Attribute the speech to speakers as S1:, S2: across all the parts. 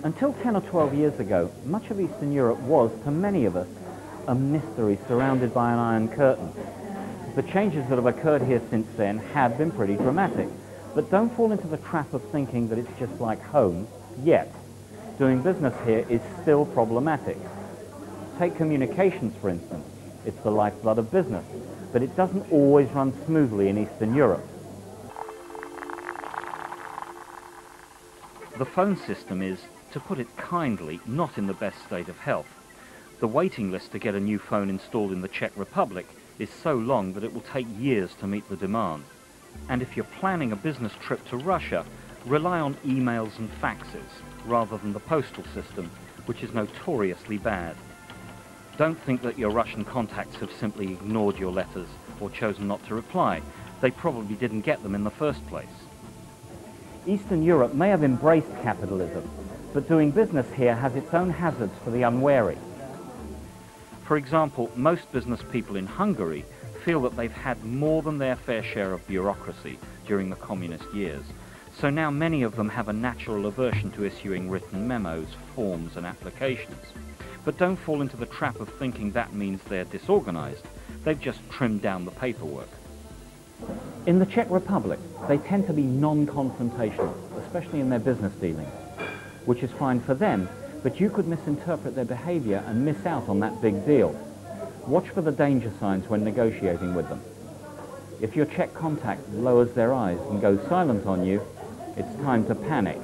S1: Until 10 or 12 years ago, much of Eastern Europe was, to many of us, a mystery surrounded by an iron curtain. The changes that have occurred here since then have been pretty dramatic, but don't fall into the trap of thinking that it's just like home yet. Doing business here is still problematic. Take communications, for instance. It's the lifeblood of business, but it doesn't always run smoothly in Eastern Europe.
S2: The phone system is, to put it kindly, not in the best state of health. The waiting list to get a new phone installed in the Czech Republic is so long that it will take years to meet the demand. And if you're planning a business trip to Russia, rely on emails and faxes rather than the postal system, which is notoriously bad. Don't think that your Russian contacts have simply ignored your letters or chosen not to reply. They probably didn't get them in the first place.
S1: Eastern Europe may have embraced capitalism, but doing business here has its own hazards for the unwary.
S2: For example, most business people in Hungary feel that they've had more than their fair share of bureaucracy during the communist years, so now many of them have a natural aversion to issuing written memos, forms and applications. But don't fall into the trap of thinking that means they're disorganized. They've just trimmed down the paperwork.
S1: In the Czech Republic, they tend to be non-confrontational, especially in their business dealings, which is fine for them, but you could misinterpret their behavior and miss out on that big deal. Watch for the danger signs when negotiating with them. If your Czech contact lowers their eyes and goes silent on you, it's time to panic.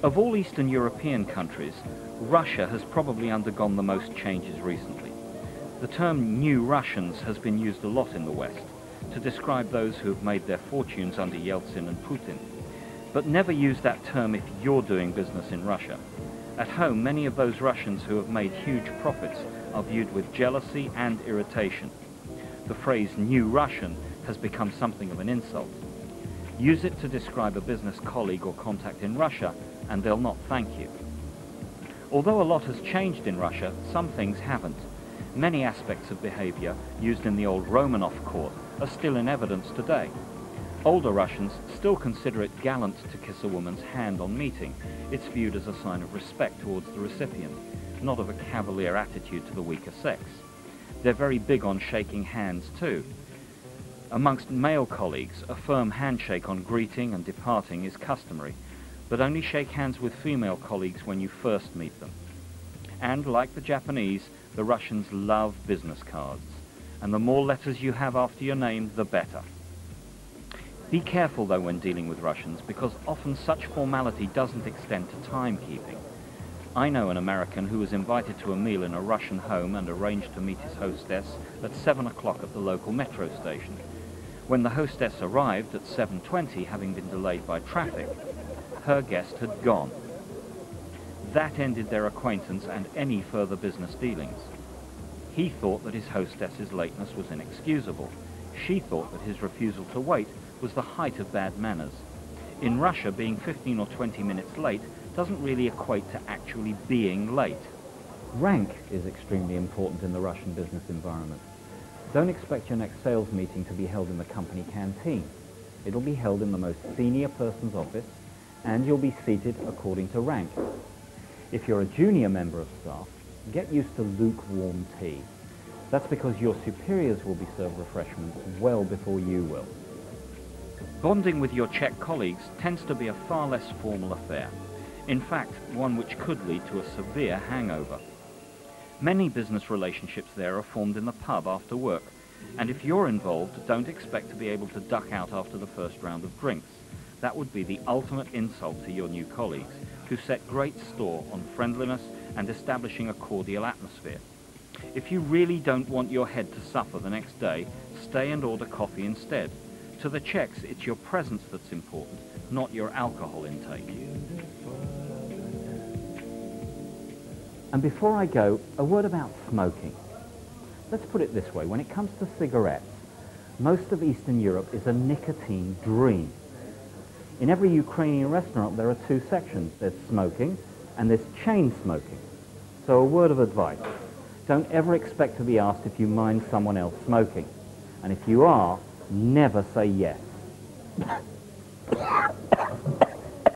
S2: Of all Eastern European countries, Russia has probably undergone the most changes recently. The term New Russians has been used a lot in the West to describe those who have made their fortunes under Yeltsin and Putin. But never use that term if you're doing business in Russia. At home, many of those Russians who have made huge profits are viewed with jealousy and irritation. The phrase New Russian has become something of an insult. Use it to describe a business colleague or contact in Russia, and they'll not thank you. Although a lot has changed in Russia, some things haven't. Many aspects of behavior used in the old Romanov court are still in evidence today. Older Russians still consider it gallant to kiss a woman's hand on meeting. It's viewed as a sign of respect towards the recipient, not of a cavalier attitude to the weaker sex. They're very big on shaking hands too. Amongst male colleagues, a firm handshake on greeting and departing is customary, but only shake hands with female colleagues when you first meet them. And like the Japanese, the Russians love business cards, and the more letters you have after your name, the better. Be careful though when dealing with Russians, because often such formality doesn't extend to timekeeping. I know an American who was invited to a meal in a Russian home and arranged to meet his hostess at 7 o'clock at the local metro station. When the hostess arrived at 7:20, having been delayed by traffic, her guest had gone. That ended their acquaintance and any further business dealings. He thought that his hostess's lateness was inexcusable. She thought that his refusal to wait was the height of bad manners. In Russia, being 15 or 20 minutes late doesn't really equate to actually being late.
S1: Rank is extremely important in the Russian business environment. Don't expect your next sales meeting to be held in the company canteen. It'll be held in the most senior person's office, and you'll be seated according to rank. If you're a junior member of staff, get used to lukewarm tea. That's because your superiors will be served refreshments well before you will.
S2: Bonding with your Czech colleagues tends to be a far less formal affair. In fact, one which could lead to a severe hangover. Many business relationships there are formed in the pub after work, and if you're involved, don't expect to be able to duck out after the first round of drinks. That would be the ultimate insult to your new colleagues, who set great store on friendliness and establishing a cordial atmosphere. If you really don't want your head to suffer the next day, stay and order coffee instead. To the Czechs, it's your presence that's important, not your alcohol intake.
S1: And before I go, a word about smoking. Let's put it this way, when it comes to cigarettes, most of Eastern Europe is a nicotine dream. In every Ukrainian restaurant there are two sections. There's smoking and there's chain smoking. So a word of advice, don't ever expect to be asked if you mind someone else smoking. And if you are, never say yes.